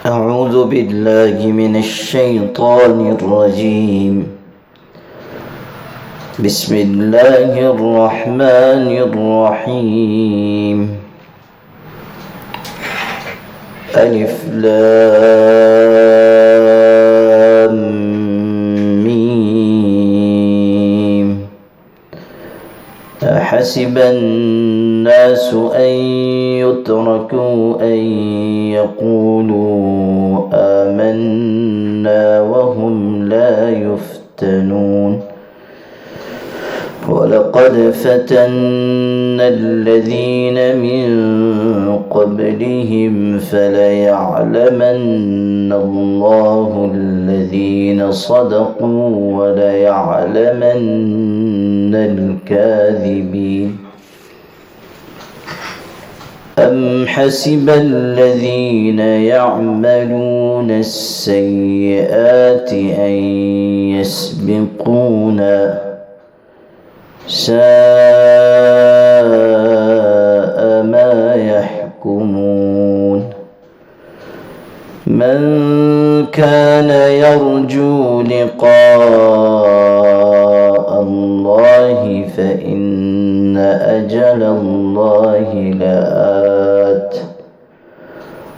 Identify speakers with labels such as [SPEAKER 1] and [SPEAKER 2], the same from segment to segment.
[SPEAKER 1] أعوذ بالله من الشيطان الرجيم. بسم الله الرحمن الرحيم. ألف لام ميم. أحسب الناس أن يتركوا أن يقولوا آمنا وهم لا يفتنون. ولقد فتنا الذين من قبلهم فليعلمن الله الذين صدقوا وليعلمن الكاذبين. أم حسب الذين يعملون السيئات أن يسبقونا ساء ما يحكمون. من كان يرجو لقاء الله فإن أجل الله لآت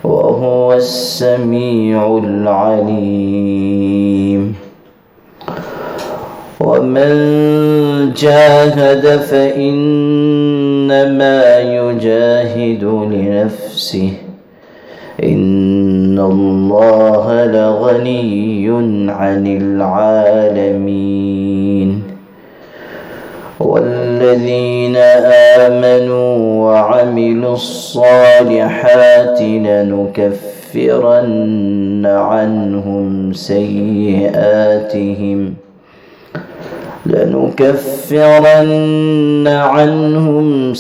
[SPEAKER 1] وهو السميع العليم. ومن جاهد فإنما يجاهد لنفسه إن الله لغني عن العالمين. والذين آمنوا وعملوا الصالحات لنكفرن عنهم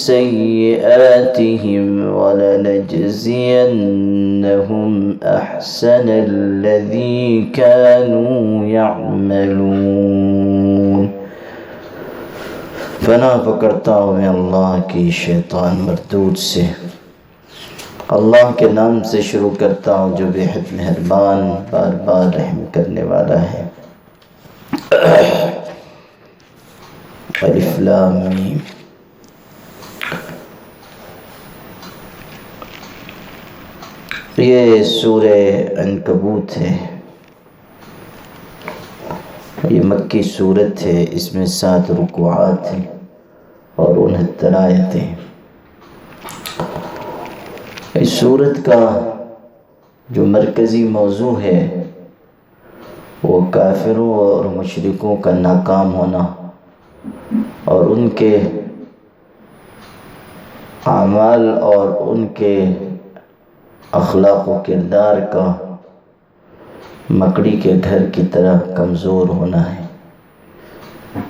[SPEAKER 1] سيئاتهم ولنجزينهم أحسن الذي كانوا يعملون. پناہ پکڑتا ہوں میں اللہ کی شیطان مردود سے. اللہ کے نام سے شروع کرتا ہوں جو بے حد مہربان بار بار رحم کرنے والا ہے. الف لام میم. یہ سورہ عنکبوت ہے. یہ مکی صورت ہے. اس میں 7 رکوعات ہیں اور 69 آیتیں. اس صورت کا جو مرکزی موضوع ہے وہ کافروں اور مشرکوں کا ناکام ہونا اور ان کے اعمال اور ان کے اخلاق و کردار کا مکڑی کے گھر کی طرح کمزور ہونا ہے،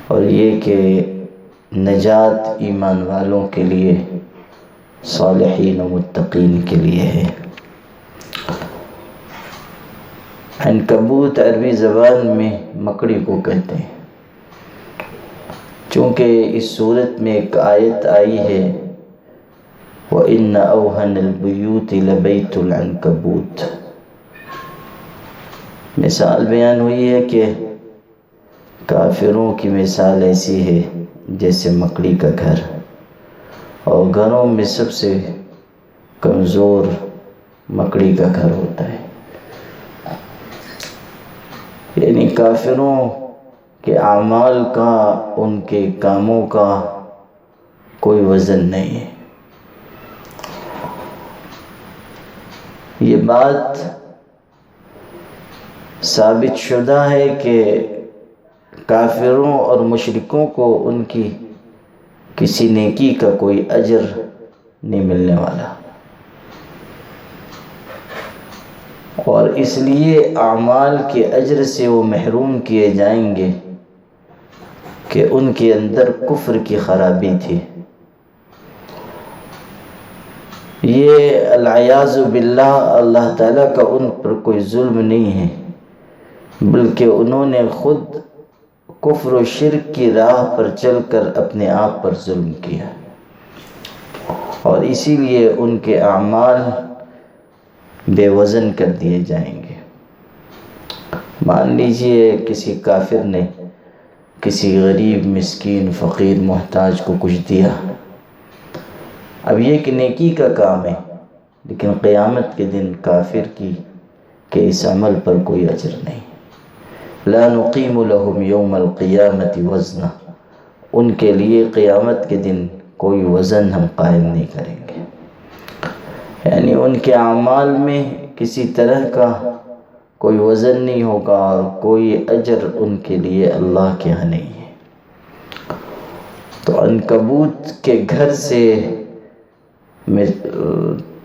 [SPEAKER 1] اور یہ کہ نجات ایمان والوں کے لیے، صالحین و متقین کے لیے ہے. عنکبوت عربی زبان میں مکڑی کو کہتے ہیں. چونکہ اس صورت میں ایک آیت آئی ہے وَإِنَّ أَوْهَنَ الْبُيُوتِ لَبَيْتُ الْعَنْكَبُوتِ، مثال بیان ہوئی ہے کہ کافروں کی مثال ایسی ہے جیسے مکڑی کا گھر، اور گھروں میں سب سے کمزور مکڑی کا گھر ہوتا ہے. یعنی کافروں کے اعمال کا، ان کے کاموں کا کوئی وزن نہیں ہے. یہ بات ثابت شدہ ہے کہ کافروں اور مشرکوں کو ان کی کسی نیکی کا کوئی اجر نہیں ملنے والا، اور اس لیے اعمال کے اجر سے وہ محروم کیے جائیں گے کہ ان کے اندر کفر کی خرابی تھی. یہ العیاذ باللہ اللہ تعالیٰ کا ان پر کوئی ظلم نہیں ہے، بلکہ انہوں نے خود کفر و شرک کی راہ پر چل کر اپنے آپ پر ظلم کیا، اور اسی لیے ان کے اعمال بے وزن کر دیے جائیں گے۔ مان لیجئے کسی کافر نے کسی غریب مسکین فقیر محتاج کو کچھ دیا، اب یہ کہ نیکی کا کام ہے، لیکن قیامت کے دن کافر کی کہ اس عمل پر کوئی اجر نہیں۔ لا نقیم لهم یوم القیامت وزنا، ان کے لیے قیامت کے دن کوئی وزن ہم قائم نہیں کریں گے، یعنی ان کے اعمال میں کسی طرح کا کوئی وزن نہیں ہوگا اور کوئی اجر ان کے لیے اللہ کے ہاں نہیں ہے۔ تو عنکبوت کے گھر سے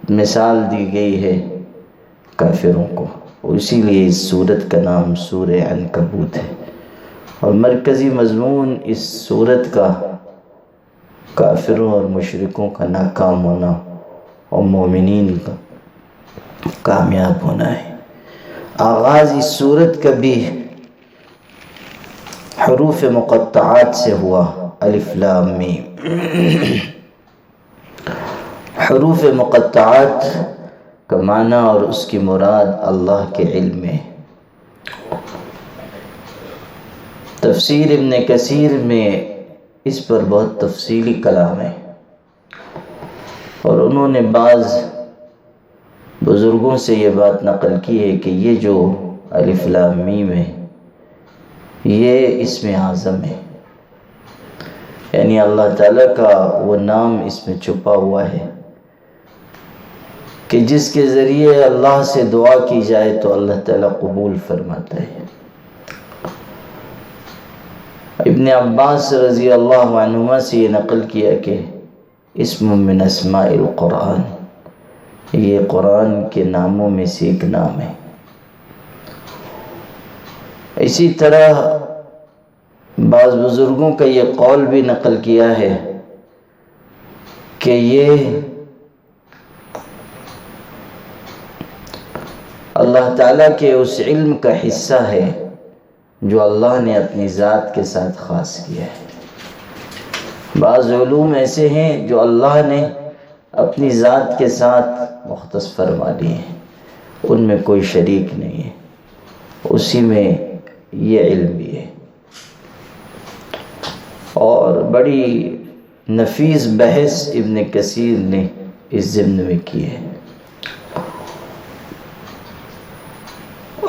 [SPEAKER 1] مثال دی گئی ہے کافروں کو، اسی لیے اس سورت کا نام سورہ عنکبوت ہے، اور مرکزی مضمون اس سورت کا کافروں اور مشرکوں کا ناکام ہونا اور مومنین کا کامیاب ہونا ہے۔ آغاز اس سورت کا بھی حروف مقطعات سے ہوا، الف لام میم۔ حروف مقطعات کا معنی اور اس کی مراد اللہ کے علم میں۔ تفسیر ابن کثیر میں اس پر بہت تفصیلی کلام ہے، اور انہوں نے بعض بزرگوں سے یہ بات نقل کی ہے کہ یہ جو الف لام میم ہے یہ اسم اعظم ہے، یعنی اللہ تعالیٰ کا وہ نام اس میں چھپا ہوا ہے کہ جس کے ذریعے اللہ سے دعا کی جائے تو اللہ تعالیٰ قبول فرماتا ہے۔ ابن عباس رضی اللہ عنہما سے یہ نقل کیا کہ اسم من اسماء القرآن، یہ قرآن کے ناموں میں سے ایک نام ہے۔ اسی طرح بعض بزرگوں کا یہ قول بھی نقل کیا ہے کہ یہ اللہ تعالیٰ کے اس علم کا حصہ ہے جو اللہ نے اپنی ذات کے ساتھ خاص کیا ہے۔ بعض علوم ایسے ہیں جو اللہ نے اپنی ذات کے ساتھ مختص فرما لیے ہیں، ان میں کوئی شریک نہیں ہے، اسی میں یہ علم بھی ہے۔ اور بڑی نفیس بحث ابن کثیر نے اس ضمن میں کی ہے۔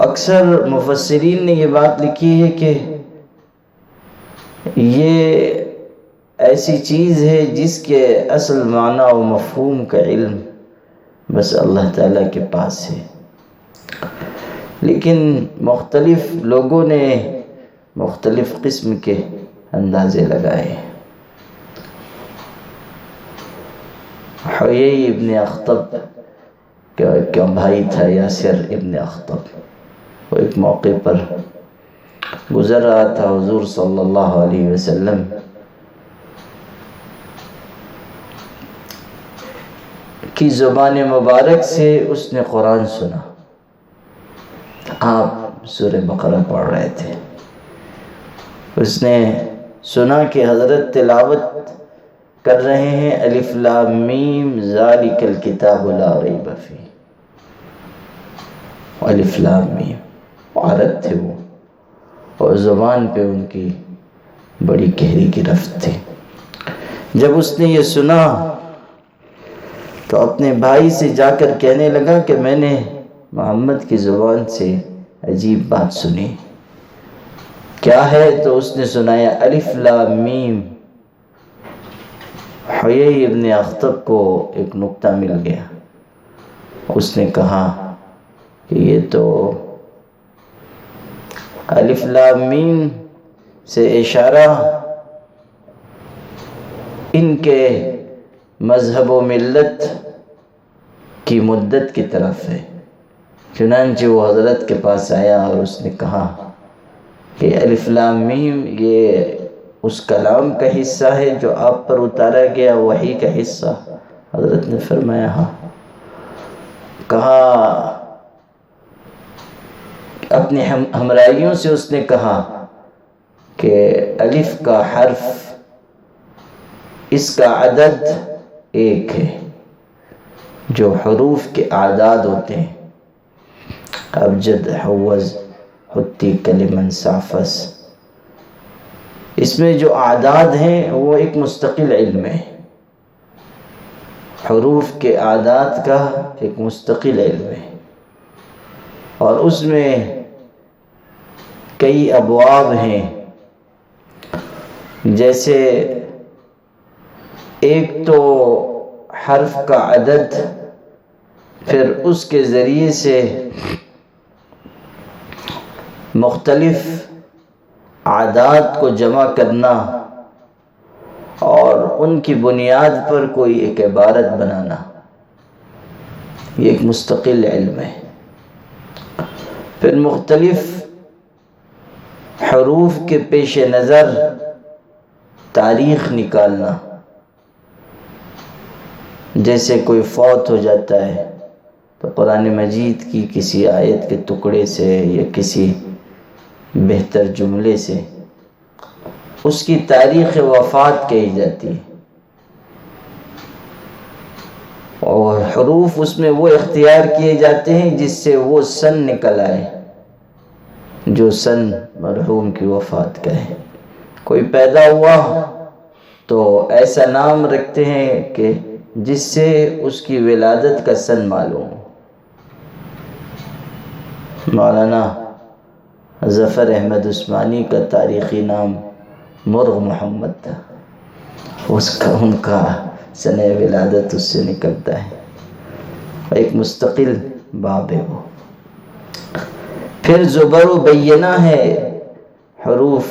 [SPEAKER 1] اکثر مفسرین نے یہ بات لکھی ہے کہ یہ ایسی چیز ہے جس کے اصل معنی و مفہوم کا علم بس اللہ تعالیٰ کے پاس ہے، لیکن مختلف لوگوں نے مختلف قسم کے اندازے لگائے۔ حیی ابن اخطب کا بھائی تھا یاسر ابن اخطب، وہ ایک موقع پر گزر رہا تھا، حضور صلی اللہ علیہ وسلم کی زبان مبارک سے اس نے قرآن سنا۔ آپ سورہ بقرہ پڑھ رہے تھے، اس نے سنا کہ حضرت تلاوت کر رہے ہیں الف لام میم ذالک الکتاب لا ریب فیہ، الف لام میم، عرب تھے وہ، اور زبان پہ ان کی بڑی گہری گرفت تھی۔ جب اس نے یہ سنا تو اپنے بھائی سے جا کر کہنے لگا کہ میں نے محمد کی زبان سے عجیب بات سنی۔ کیا ہے؟ تو اس نے سنایا الف لام میم۔ حیی ابن اخطب کو ایک نکتہ مل گیا، اس نے کہا کہ یہ تو الف لام میم سے اشارہ ان کے مذہب و ملت کی مدت کی طرف ہے۔ چنانچہ وہ حضرت کے پاس آیا اور اس نے کہا کہ الف لام میم یہ اس کلام کا حصہ ہے جو آپ پر اتارا گیا، وحی کا حصہ؟ حضرت نے فرمایا ہاں۔ کہا اپنے ہمراہیوں سے اس نے کہا کہ الف کا حرف اس کا عدد ایک ہے، جو حروف کے اعداد ہوتے ہیں ابجد حوز حتی کلمن سافس، اس میں جو اعداد ہیں وہ ایک مستقل علم ہے، حروف کے اعداد کا ایک مستقل علم ہے، اور اس میں کئی ابواب ہیں، جیسے ایک تو حرف کا عدد، پھر اس کے ذریعے سے مختلف اعداد کو جمع کرنا اور ان کی بنیاد پر کوئی ایک عبارت بنانا، یہ ایک مستقل علم ہے۔ پھر مختلف حروف کے پیش نظر تاریخ نکالنا، جیسے کوئی فوت ہو جاتا ہے تو قرآن مجید کی کسی آیت کے ٹکڑے سے یا کسی بہتر جملے سے اس کی تاریخ وفات کہی جاتی ہے، اور حروف اس میں وہ اختیار کیے جاتے ہیں جس سے وہ سن نکل آئے جو سن مرحوم کی وفات کا ہے۔ کوئی پیدا ہوا تو ایسا نام رکھتے ہیں کہ جس سے اس کی ولادت کا سن معلوم ہو۔ مولانا ظفر احمد عثمانی کا تاریخی نام مرغ محمد تھا، ان کا سن ولادت اس سے نکلتا ہے، ایک مستقل باب ہے وہ۔ پھر زبر و بینہ ہے، حروف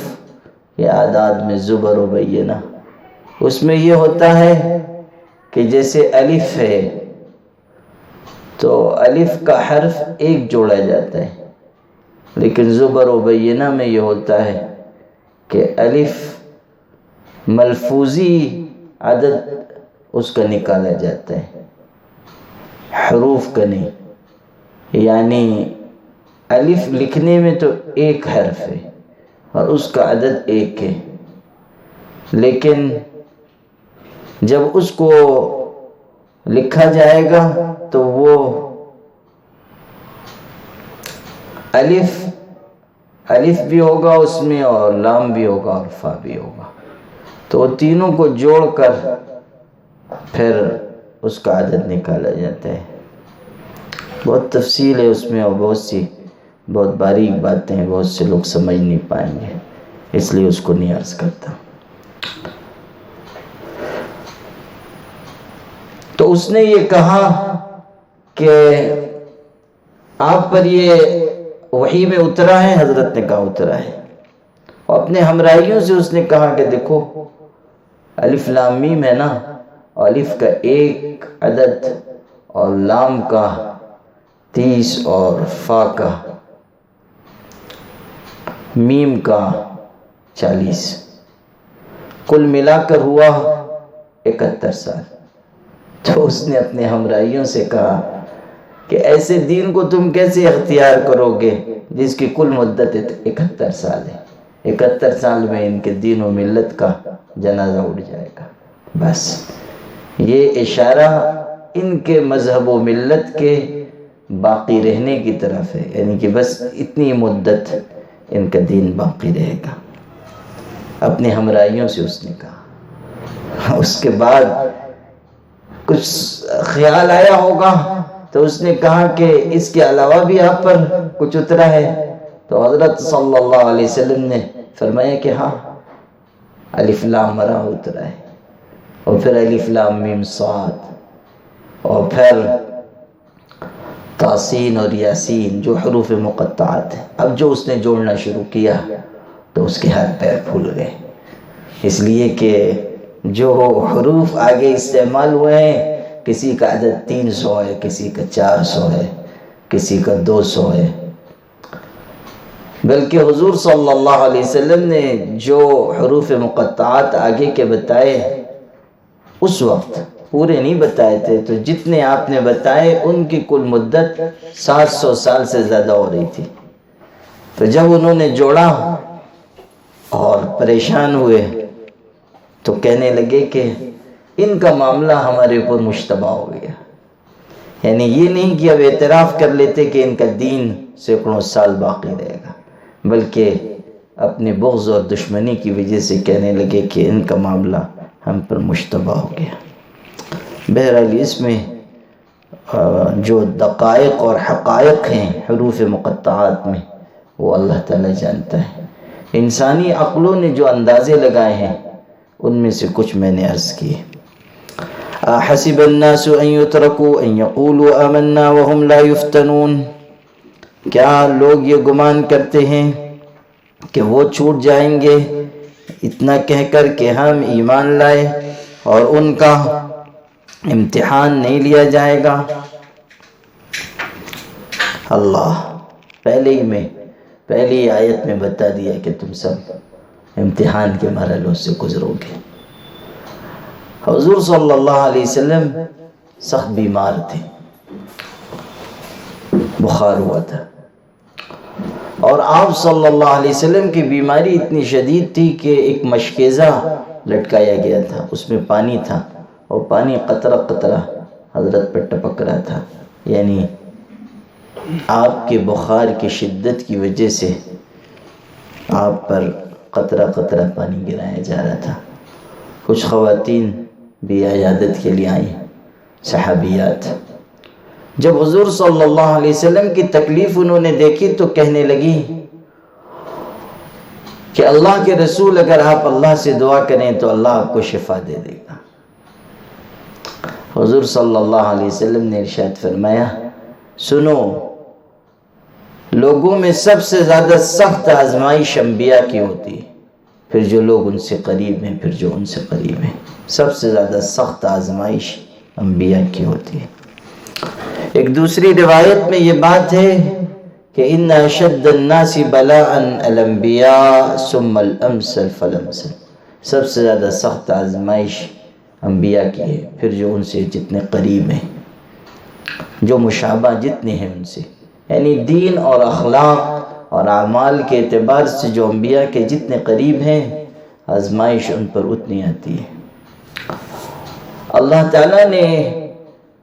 [SPEAKER 1] کے اعداد میں زبر و بینہ، اس میں یہ ہوتا ہے کہ جیسے الف ہے تو الف کا حرف ایک جوڑا جاتا ہے، لیکن زبر و بینہ میں یہ ہوتا ہے کہ الف ملفوظی عدد اس کا نکالا جاتا ہے، حروف کا نہیں، یعنی الف لکھنے میں تو ایک حرف ہے اور اس کا عدد ایک ہے، لیکن جب اس کو لکھا جائے گا تو وہ الف بھی ہوگا اس میں، اور لام بھی ہوگا اور فا بھی ہوگا، تو تینوں کو جوڑ کر پھر اس کا عدد نکالا جاتا ہے۔ بہت تفصیل ہے اس میں، اور بہت باریک باتیں ہیں، بہت سے لوگ سمجھ نہیں پائیں گے، اس لیے اس کو نہیں عرض کرتا۔ تو اس نے یہ کہا کہ آپ پر یہ وحی میں اترا ہے، حضرت نے کہا اترا ہے، اور اپنے ہمراہیوں سے اس نے کہا کہ دیکھو الف لام میم ہے نا، الف کا ایک عدد اور لام کا 30 اور فا کا میم کا 40، کل ملا کر ہوا 71 سال۔ تو اس نے اپنے ہمراہیوں سے کہا کہ ایسے دین کو تم کیسے اختیار کرو گے جس کی کل مدت 71 سال ہے، 71 سال میں ان کے دین و ملت کا جنازہ اٹھ جائے گا۔ بس یہ اشارہ ان کے مذہب و ملت کے باقی رہنے کی طرف ہے، یعنی کہ بس اتنی مدت ان کا دین باقی رہے گا۔ اپنے ہمراہیوں سے اس نے کہا۔ اس کے بعد کچھ خیال آیا ہوگا تو اس نے کہا کہ اس کے علاوہ بھی آپ پر کچھ اترا ہے؟ تو حضرت صلی اللہ علیہ وسلم نے فرمایا کہ ہاں، الف لام را اترا ہے، اور پھر الف لام میم صاد، اور پھر تاسین اور یاسین جو حروف مقطعات ہیں۔ اب جو اس نے جوڑنا شروع کیا تو اس کے ہاتھ پیر پھول گئے، اس لیے کہ جو حروف آگے استعمال ہوئے ہیں، کسی کا عدد 300 ہے، کسی کا 400 ہے، کسی کا 200 ہے، بلکہ حضور صلی اللہ علیہ وسلم نے جو حروف مقطعات آگے کے بتائے اس وقت پورے نہیں بتائے تھے، تو جتنے آپ نے بتائے ان کی کل مدت 700 سال سے زیادہ ہو رہی تھی۔ تو جب انہوں نے جوڑا اور پریشان ہوئے تو کہنے لگے کہ ان کا معاملہ ہمارے اوپر مشتبہ ہو گیا، یعنی یہ نہیں کہ اب اعتراف کر لیتے کہ ان کا دین سینکڑوں سال باقی رہے گا، بلکہ اپنے بغض اور دشمنی کی وجہ سے کہنے لگے کہ ان کا معاملہ ہم پر مشتبہ ہو گیا۔ بہرحال اس میں جو دقائق اور حقائق ہیں حروف مقطعات میں وہ اللہ تعالیٰ جانتا ہے۔ انسانی عقلوں نے جو اندازے لگائے ہیں ان میں سے کچھ میں نے عرض کیے۔ احسب الناس ان يتركوا ان يقولوا آمنا وهم لا يفتنون، کیا لوگ یہ گمان کرتے ہیں کہ وہ چھوٹ جائیں گے اتنا کہہ کر کہ ہم ایمان لائے اور ان کا امتحان نہیں لیا جائے گا؟ اللہ پہلی آیت میں بتا دیا کہ تم سب امتحان کے مرحلوں سے گزرو گے۔ حضور صلی اللہ علیہ وسلم سخت بیمار تھے، بخار ہوا تھا، اور آپ صلی اللہ علیہ وسلم کی بیماری اتنی شدید تھی کہ ایک مشکیزہ لٹکایا گیا تھا، اس میں پانی تھا اور پانی قطرہ قطرہ حضرت پر ٹپک رہا تھا، یعنی آپ کے بخار کی شدت کی وجہ سے آپ پر قطرہ قطرہ پانی گرایا جا رہا تھا۔ کچھ خواتین بھی عیادت کے لیے آئیں، صحابیات۔ جب حضور صلی اللہ علیہ وسلم کی تکلیف انہوں نے دیکھی تو کہنے لگی کہ اللہ کے رسول اگر آپ اللہ سے دعا کریں تو اللہ آپ کو شفا دے دے گا۔ حضور صلی اللہ علیہ وسلم نے ارشاد فرمایا، سنو، لوگوں میں سب سے زیادہ سخت آزمائش انبیاء کی ہوتی ہے، پھر جو لوگ ان سے قریب ہیں، پھر جو ان سے قریب ہیں۔ سب سے زیادہ سخت آزمائش انبیاء کی ہوتی ہے۔ ایک دوسری روایت میں یہ بات ہے کہ ان اشد الناس بلاء الانبیاء ثم الامثل فالامثل، سب سے زیادہ سخت آزمائش انبیاء کی ہے، پھر جو ان سے جتنے قریب ہیں، جو مشابہ جتنے ہیں ان سے، یعنی دین اور اخلاق اور اعمال کے اعتبار سے جو انبیاء کے جتنے قریب ہیں آزمائش ان پر اتنی آتی ہے۔ اللہ تعالیٰ نے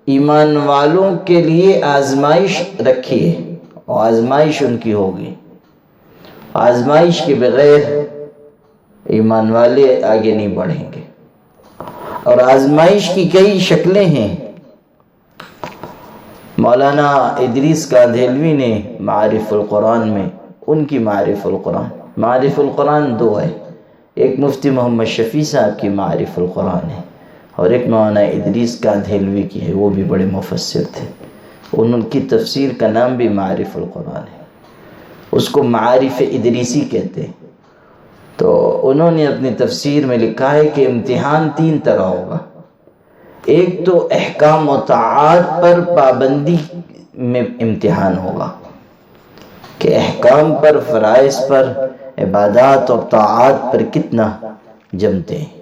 [SPEAKER 1] ایمان والوں کے لیے آزمائش رکھی ہے اور آزمائش ان کی ہوگی۔ آزمائش کے بغیر ایمان والے آگے نہیں بڑھیں گے، اور آزمائش کی کئی شکلیں ہیں۔ مولانا ادریس کاندھیلوی نے معارف القرآن میں ان کی معارف القرآن دو ہے، ایک مفتی محمد شفیع صاحب کی معارف القرآن ہے اور ایک مولانا ادریس کاندھیلوی کی ہے، وہ بھی بڑے مفسر تھے، ان کی تفسیر کا نام بھی معارف القرآن ہے، اس کو معارف ادریسی کہتے ہیں۔ تو انہوں نے اپنی تفسیر میں لکھا ہے کہ امتحان تین طرح ہوگا، ایک تو احکام و طاعات پر پابندی میں امتحان ہوگا کہ احکام پر، فرائض پر، عبادات اور طاعات پر کتنا جمتے ہیں۔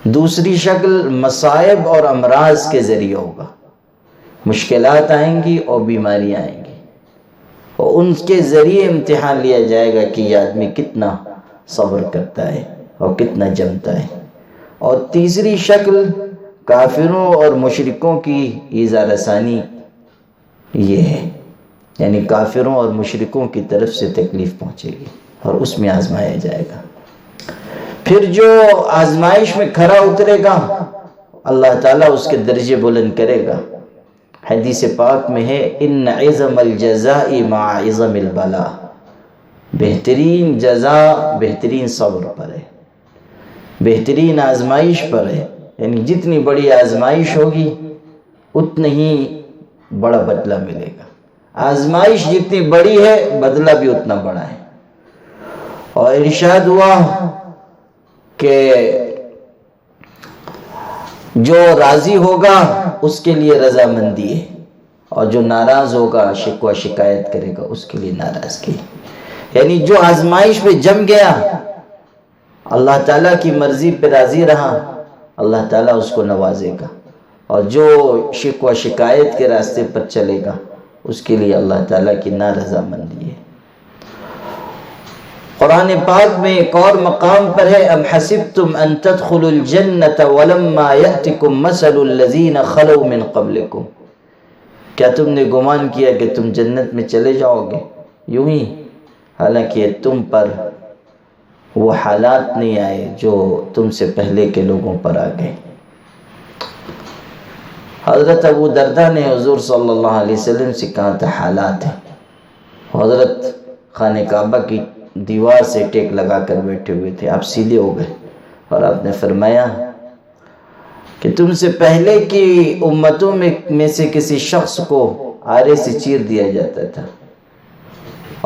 [SPEAKER 1] دوسری شکل مصائب اور امراض کے ذریعے ہوگا، مشکلات آئیں گی اور بیماریاں آئیں گی، اور ان کے ذریعے امتحان لیا جائے گا کہ یہ آدمی کتنا صبر کرتا ہے اور کتنا جمتا ہے۔ اور تیسری شکل کافروں اور مشرکوں کی ایذا رسانی یہ ہے، یعنی کافروں اور مشرکوں کی طرف سے تکلیف پہنچے گی اور اس میں آزمایا جائے گا۔ پھر جو آزمائش میں کھرا اترے گا اللہ تعالیٰ اس کے درجے بلند کرے گا۔ حدیث پاک میں ہے ان عظم الجزاء مع عظم البلاء، بہترین جزا بہترین صبر پر ہے، بہترین آزمائش پر ہے، یعنی جتنی بڑی آزمائش ہوگی اتنا ہی بڑا بدلہ ملے گا، آزمائش جتنی بڑی ہے بدلہ بھی اتنا بڑا ہے۔ اور ارشاد ہوا کہ جو راضی ہوگا اس کے لیے رضامندی ہے، اور جو ناراض ہوگا، شکوہ شکایت کرے گا، اس کے لیے ناراضگی۔ یعنی جو آزمائش پہ جم گیا، اللہ تعالیٰ کی مرضی پہ راضی رہا، اللہ تعالیٰ اس کو نوازے گا، اور جو شکوہ شکایت کے راستے پر چلے گا اس کے لیے اللہ تعالیٰ کی نارضامندی ہے۔ قرآن پاک میں ایک اور مقام پر ہے ام حسبتم ان تدخلوا الجنة ولما يأتكم مثل الذين خلوا من قبلكم، کیا تم نے گمان کیا کہ تم جنت میں چلے جاؤ گے یوں ہی؟ حالانکہ تم پر وہ حالات نہیں آئے جو تم سے پہلے کے لوگوں پر آ گئے۔ حضرت ابو درداء نے حضور صلی اللہ علیہ وسلم سے کہا تھا حالات ہیں۔ حضرت خانہ کعبہ کی دیوار سے ٹیک لگا کر بیٹھے ہوئے تھے، آپ سیدھے ہو گئے اور آپ نے فرمایا کہ تم سے پہلے کی امتوں میں سے کسی شخص کو آرے سے چیر دیا جاتا تھا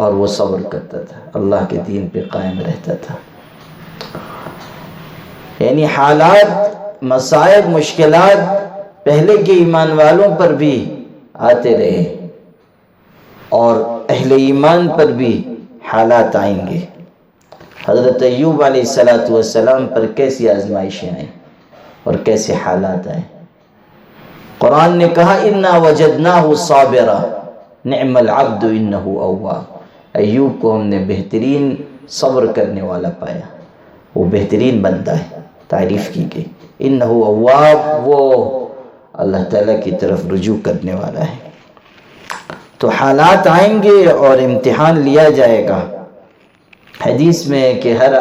[SPEAKER 1] اور وہ صبر کرتا تھا، اللہ کے دین پہ قائم رہتا تھا۔ یعنی حالات، مصائب، مشکلات پہلے کے ایمان والوں پر بھی آتے رہے اور اہل ایمان پر بھی حالات آئیں گے۔ حضرت ایوب علیہ السلام پر کیسی آزمائشیں آئیں اور کیسے حالات آئے۔ قرآن نے کہا اِنَّا وَجَدْنَاهُ صَابِرًا نِعْمَ الْعَبْدُ إِنَّهُ أَوَّابٌ، ایوب کو ہم نے بہترین صبر کرنے والا پایا، وہ بہترین بندہ ہے، تعریف کی گئی۔ إِنَّهُ أَوَّابٌ، وہ اللہ تعالیٰ کی طرف رجوع کرنے والا ہے۔ تو حالات آئیں گے اور امتحان لیا جائے گا۔ حدیث میں ہے کہ ہر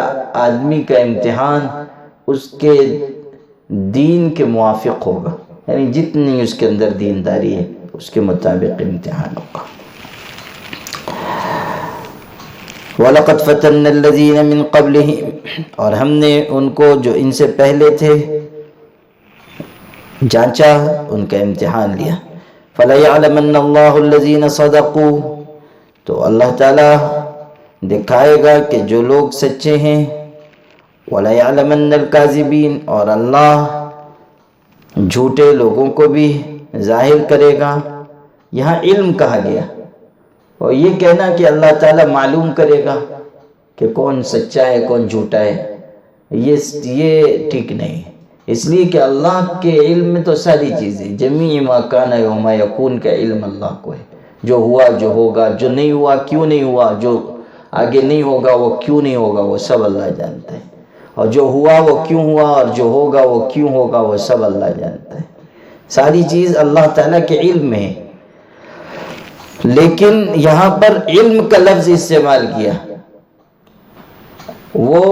[SPEAKER 1] آدمی کا امتحان اس کے دین کے موافق ہوگا، یعنی جتنی اس کے اندر دینداری ہے اس کے مطابق امتحان ہوگا۔ وَلَقَدْ فَتَنَّا الَّذِينَ مِن قَبْلِهِمْ، اور ہم نے ان کو جو ان سے پہلے تھے جانچا، ان کا امتحان لیا۔ فَلَيَعْلَمَنَّ اللَّهُ الَّذِينَ صَدَقُوا، تو اللہ تعالیٰ دکھائے گا کہ جو لوگ سچے ہیں، وَلَيَعْلَمَنَّ الْكَاذِبِينَ، اور اللہ جھوٹے لوگوں کو بھی ظاہر کرے گا۔ یہاں علم کہا گیا، اور یہ کہنا کہ اللہ تعالیٰ معلوم کرے گا کہ کون سچا ہے کون جھوٹا ہے، یہ ٹھیک نہیں ہے، اس لیے کہ اللہ کے علم میں تو ساری چیزیں، جمیع ما کان و ما یکون کا علم اللہ کو ہے، جو ہوا، جو ہوگا، جو نہیں ہوا کیوں نہیں ہوا، جو آگے نہیں ہوگا وہ کیوں نہیں ہوگا، وہ سب اللہ جانتا ہے، اور جو ہوا وہ کیوں ہوا اور جو ہوگا وہ کیوں ہوگا، وہ سب اللہ جانتا ہے۔ ساری چیز اللہ تعالیٰ کے علم میں ہے، لیکن یہاں پر علم کا لفظ استعمال کیا، وہ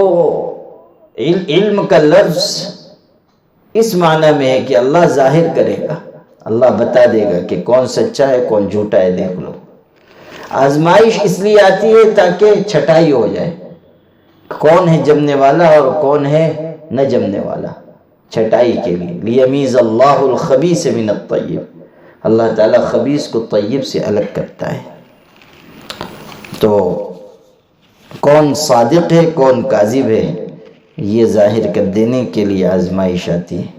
[SPEAKER 1] علم کا لفظ اس معنی میں ہے کہ اللہ ظاہر کرے گا، اللہ بتا دے گا کہ کون سچا ہے کون جھوٹا ہے، دیکھ لو۔ آزمائش اس لیے آتی ہے تاکہ چھٹائی ہو جائے، کون ہے جمنے والا اور کون ہے نہ جمنے والا، چھٹائی کے لیے۔ لیمیز اللہ الخبیث من الطیب، اللہ تعالیٰ خبیث کو طیب سے الگ کرتا ہے۔ تو کون صادق ہے کون کاذب ہے یہ ظاہر کر دینے کے لیے آزمائش آتی ہے۔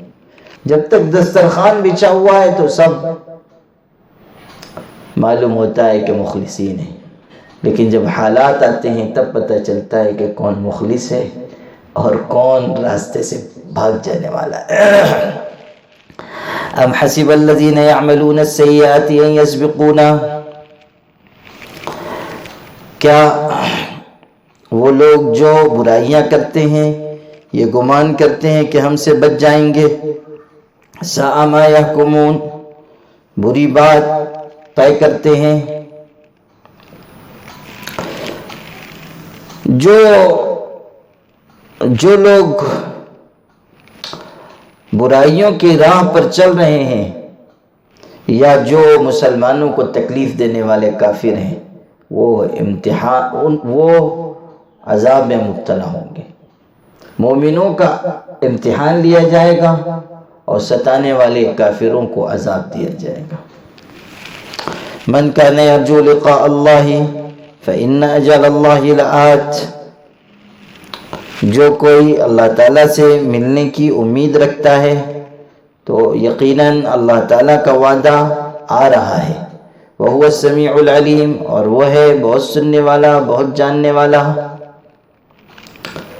[SPEAKER 1] جب تک دسترخوان بچھا ہوا ہے تو سب معلوم ہوتا ہے کہ مخلصین ہیں، لیکن جب حالات آتے ہیں تب پتہ چلتا ہے کہ کون مخلص ہے اور کون راستے سے بھاگ جانے والا ہے۔ ام حسب الذین یعملون السیئات ان یسبقونا، کیا وہ لوگ جو برائیاں کرتے ہیں یہ گمان کرتے ہیں کہ ہم سے بچ جائیں گے؟ ساء ما یحکمون، بری بات طے کرتے ہیں۔ جو لوگ برائیوں کی راہ پر چل رہے ہیں یا جو مسلمانوں کو تکلیف دینے والے کافر ہیں، وہ عذاب میں مبتلا ہوں گے۔ مومنوں کا امتحان لیا جائے گا اور ستانے والے کافروں کو عذاب دیا جائے گا۔ من کان یرجو لقاء اللہ فإن أجل اللہ لآت، جو کوئی اللہ تعالیٰ سے ملنے کی امید رکھتا ہے تو یقیناً اللہ تعالیٰ کا وعدہ آ رہا ہے۔ وَهُوَ السَّمِيعُ الْعَلِيمُ، اور وہ ہے بہت سننے والا بہت جاننے والا۔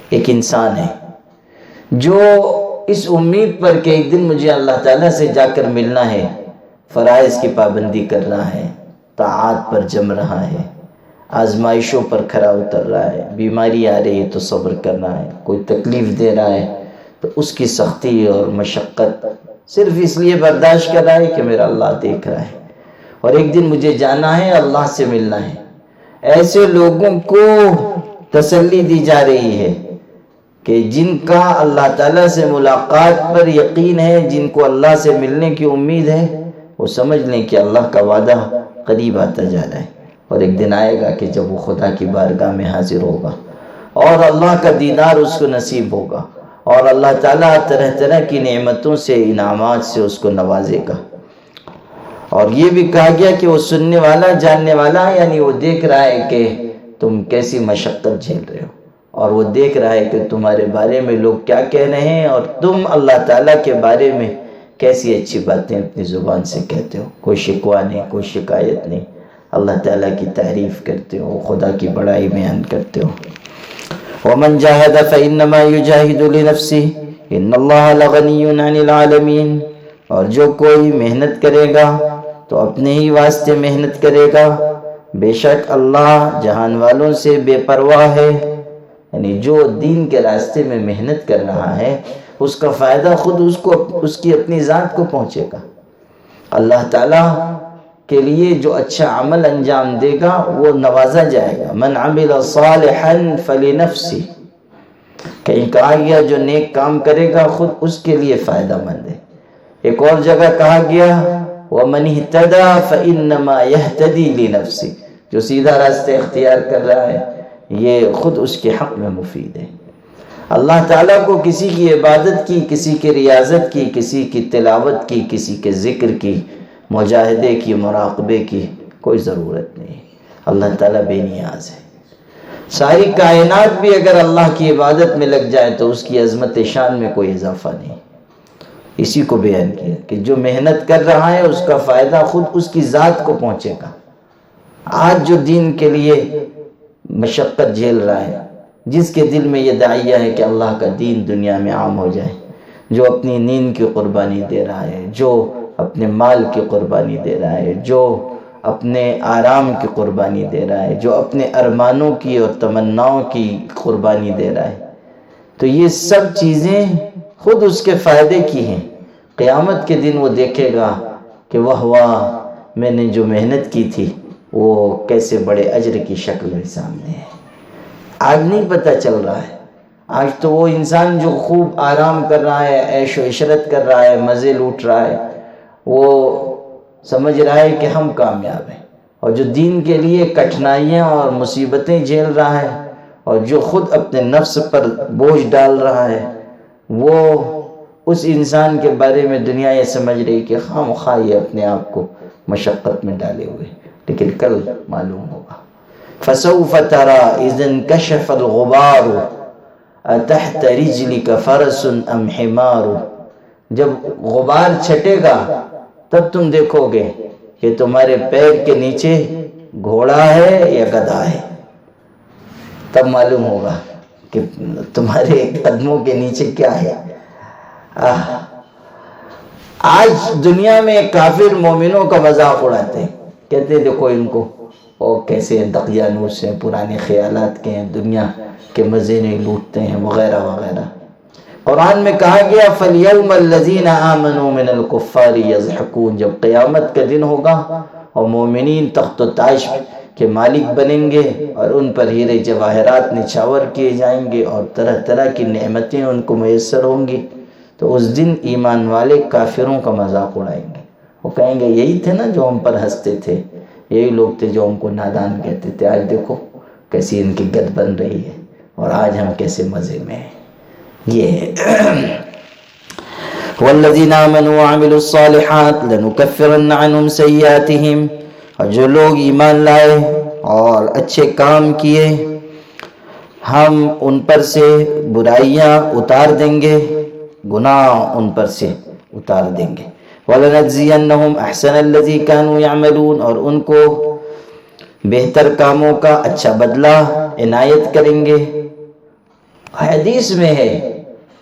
[SPEAKER 1] ایک انسان ہے جو اس امید پر کہ ایک دن مجھے اللہ تعالیٰ سے جا کر ملنا ہے، فرائض کی پابندی کر رہا ہے، طاعات پر جم رہا ہے، آزمائشوں پر کھرا اتر رہا ہے، بیماری آ رہی ہے تو صبر کر رہا ہے، کوئی تکلیف دے رہا ہے تو اس کی سختی اور مشقت صرف اس لیے برداشت کر رہا ہے کہ میرا اللہ دیکھ رہا ہے، اور ایک دن مجھے جانا ہے، اللہ سے ملنا ہے۔ ایسے لوگوں کو تسلی دی جا رہی ہے کہ جن کا اللہ تعالیٰ سے ملاقات پر یقین ہے، جن کو اللہ سے ملنے کی امید ہے، وہ سمجھ لیں کہ اللہ کا وعدہ قریب آتا جا رہا ہے، اور ایک دن آئے گا کہ جب وہ خدا کی بارگاہ میں حاضر ہوگا اور اللہ کا دیدار اس کو نصیب ہوگا، اور اللہ تعالیٰ طرح طرح کی نعمتوں سے، انعامات سے اس کو نوازے گا۔ اور یہ بھی کہا گیا کہ وہ سننے والا، جاننے والا، یعنی وہ دیکھ رہا ہے کہ تم کیسی مشقت جھیل رہے ہو، اور وہ دیکھ رہا ہے کہ تمہارے بارے میں لوگ کیا کہہ رہے ہیں، اور تم اللہ تعالیٰ کے بارے میں کیسی اچھی باتیں اپنی زبان سے کہتے ہو۔ کوئی شکوہ نہیں، کوئی شکایت نہیں، اللہ تعالیٰ کی تعریف کرتے ہو، خدا کی بڑائی بیان کرتے ہو۔ وَمَنْ جَاهَدَ فَإِنَّمَا يُجَاهِدُ لِنَفْسِهِ إِنَّ اللَّهَ لَغَنِيٌّ عَنِ الْعَالَمِينَ، اور جو کوئی محنت کرے گا تو اپنے ہی واسطے محنت کرے گا، بے شک اللہ جہان والوں سے بے پرواہ ہے۔ یعنی جو دین کے راستے میں محنت کر رہا ہے اس کا فائدہ خود اس کی اپنی ذات کو پہنچے گا۔ اللہ تعالیٰ کے لیے جو اچھا عمل انجام دے گا وہ نوازا جائے گا۔ من عمل صالحا فلنفسہ، کہیں کہا گیا جو نیک کام کرے گا خود اس کے لیے فائدہ مند ہے۔ ایک اور جگہ کہا گیا وَمَنِ اهْتَدَى فَإِنَّمَا يَهْتَدِي لِنَفْسِهِ، جو سیدھا راستہ اختیار کر رہا ہے یہ خود اس کے حق میں مفید ہے۔ اللہ تعالیٰ کو کسی کی عبادت کی، کسی کی ریاضت کی، کسی کی تلاوت کی، کسی کے ذکر کی، مجاہدے کی، مراقبے کی کوئی ضرورت نہیں۔ اللہ تعالیٰ بے نیاز ہے۔ ساری کائنات بھی اگر اللہ کی عبادت میں لگ جائے تو اس کی عظمت شان میں کوئی اضافہ نہیں۔ اسی کو بیان کیا کہ جو محنت کر رہا ہے اس کا فائدہ خود اس کی ذات کو پہنچے گا۔ آج جو دین کے لیے مشقت جھیل رہا ہے، جس کے دل میں یہ داعیہ ہے کہ اللہ کا دین دنیا میں عام ہو جائے، جو اپنی نیند کی قربانی دے رہا ہے، جو اپنے مال کی قربانی دے رہا ہے، جو اپنے آرام کی قربانی دے رہا ہے، جو اپنے ارمانوں کی اور تمناؤں کی قربانی دے رہا ہے، تو یہ سب چیزیں خود اس کے فائدے کی ہیں۔ قیامت کے دن وہ دیکھے گا کہ واہ میں نے جو محنت کی تھی وہ کیسے بڑے اجر کی شکل میں سامنے ہے۔ آج نہیں پتہ چل رہا ہے۔ آج تو وہ انسان جو خوب آرام کر رہا ہے، عیش و عشرت کر رہا ہے، مزے لوٹ رہا ہے، وہ سمجھ رہا ہے کہ ہم کامیاب ہیں، اور جو دین کے لیے کٹھنائیاں اور مصیبتیں جھیل رہا ہے اور جو خود اپنے نفس پر بوجھ ڈال رہا ہے، وہ اس انسان کے بارے میں دنیا یہ سمجھ رہی کہ خواہ مخواہ یہ اپنے آپ کو مشقت میں ڈالے ہوئے، لیکن کل معلوم ہوگا۔ فَسَوْفَ تَرَى إِذَا انْكَشَفَ الْغُبَارُ أَتَحْتَ رِجْلِكَ فَرَسٌ أَمْ حِمَارُ، جب غبار چھٹے گا تب تم دیکھو گے کہ تمہارے پیر کے نیچے گھوڑا ہے یا گدھا ہے، تب معلوم ہوگا کہ تمہارے قدموں کے نیچے کیا ہے۔ آج دنیا میں کافر مومنوں کا مذاق اڑاتے ہیں، کہتے ہیں دیکھو ان کو، وہ کیسے دقیانوس ہیں، پرانے خیالات کے ہیں، دنیا کے مزے نہیں لوٹتے ہیں، وغیرہ وغیرہ۔ قرآن میں کہا گیا فَالْيَوْمَ الَّذِينَ آمَنُوا مِنَ الْكُفَّارِ يَضْحَكُونَ، جب قیامت کا دن ہوگا اور مومنین تخت و تاج کے مالک بنیں گے اور ان پر ہیرے جواہرات نچھاور کیے جائیں گے اور طرح طرح کی نعمتیں ان کو میسر ہوں گی، تو اس دن ایمان والے کافروں کا مذاق اڑائیں گے۔ وہ کہیں گے یہی تھے نا جو ہم پر ہنستے تھے، یہی لوگ تھے جو ہم کو نادان کہتے تھے، آج دیکھو کیسی ان کی گد بن رہی ہے اور آج ہم کیسے مزے میں ہیں۔ یہ ہے وَالَّذِينَ آمَنُوا وَعَمِلُوا الصَّالِحَاتِ لَنُكَفِّرَنَّ عَنْهُمْ سَيِّئَاتِهِمْ، اور جو لوگ ایمان لائے اور اچھے کام کیے ہم ان پر سے برائیاں اتار دیں گے، گناہ ان پر سے اتار دیں گے۔ وَلَنَجْزِيَنَّهُمْ أَحْسَنَ الَّذِي كَانُوا يَعْمَلُونَ، اور ان کو بہتر کاموں کا اچھا بدلہ عنایت کریں گے۔ حدیث میں ہے،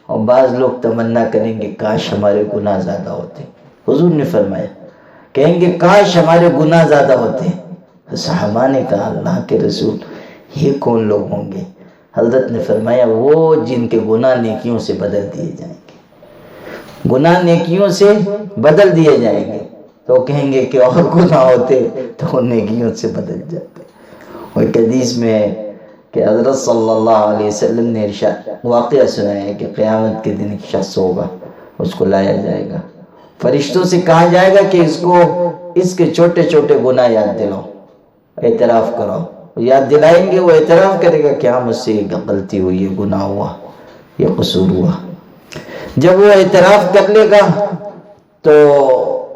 [SPEAKER 1] اور بعض لوگ تمنا کریں گے کاش ہمارے گناہ زیادہ ہوتے، حضور نے فرمایا کہیں گے کاش ہمارے گناہ زیادہ ہوتے۔ صحابہ نے کہا اللہ کے رسول یہ کون لوگ ہوں گے؟ حضرت نے فرمایا وہ جن کے گناہ نیکیوں سے بدل دیے جائیں گے، گناہ نیکیوں سے بدل دیے جائیں گے۔ تو کہیں گے کہ اور گناہ ہوتے تو نیکیوں سے بدل جاتے۔ اور ایک حدیث میں ہے کہ حضرت صلی اللہ علیہ وسلم نے واقعہ سنایا ہے کہ قیامت کے دن ایک شخص ہوگا، اس کو لایا جائے گا، فرشتوں سے کہا جائے گا کہ اس کو اس کے چھوٹے چھوٹے گناہ یاد دلاؤ، اعتراف کراؤ۔ یاد دلائیں گے، وہ اعتراف کرے گا کہ ہاں مجھ سے یہ غلطی ہوئی، یہ گناہ ہوا، یہ قصور ہوا۔ جب وہ اعتراف کر لے گا تو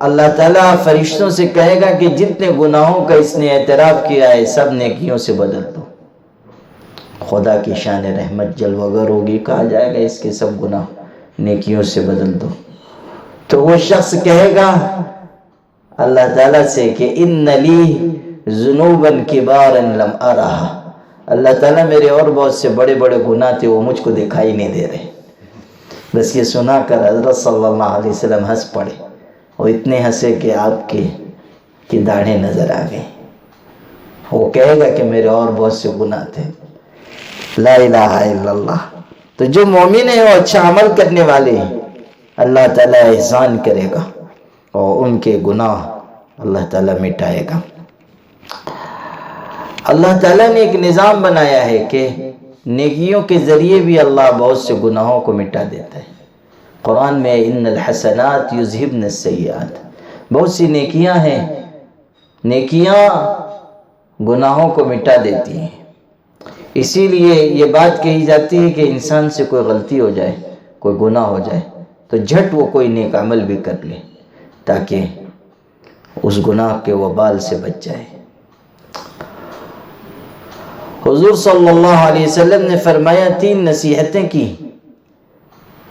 [SPEAKER 1] اللہ تعالیٰ فرشتوں سے کہے گا کہ جتنے گناہوں کا اس نے اعتراف کیا ہے سب نیکیوں سے بدل دو۔ خدا کی شان رحمت جلوہ گر ہوگی، کہا جائے گا اس کے سب گناہ نیکیوں سے بدل دو۔ تو وہ شخص کہے گا اللہ تعالیٰ سے کہ ان لی ذنوبا کبارا لم ارہا، اللہ تعالیٰ میرے اور بہت سے بڑے بڑے گناہ تھے، وہ مجھ کو دکھائی نہیں دے رہے۔ بس یہ سنا کر حضرت صلی اللہ علیہ وسلم ہنس پڑے، اور اتنے ہنسے کہ آپ کی داڑھیں نظر آ گئی۔ وہ کہے گا کہ میرے اور بہت سے گناہ تھے۔ لا الہ الا اللہ۔ تو جو مومن ہیں وہ اچھا عمل کرنے والے ہیں، اللہ تعالیٰ احسان کرے گا اور ان کے گناہ اللہ تعالیٰ مٹائے گا۔ اللہ تعالیٰ نے ایک نظام بنایا ہے کہ نیکیوں کے ذریعے بھی اللہ بہت سے گناہوں کو مٹا دیتا ہے۔ قرآن میں ان الحسنات یذہبن السیئات، بہت سی نیکیاں ہیں، نیکیاں گناہوں کو مٹا دیتی ہیں۔ اسی لیے یہ بات کہی جاتی ہے کہ انسان سے کوئی غلطی ہو جائے، کوئی گناہ ہو جائے تو جھٹ وہ کوئی نیک عمل بھی کر لے تاکہ اس گناہ کے وبال سے بچ جائے۔ حضور صلی اللہ علیہ وسلم نے فرمایا، 3 نصیحتیں کی،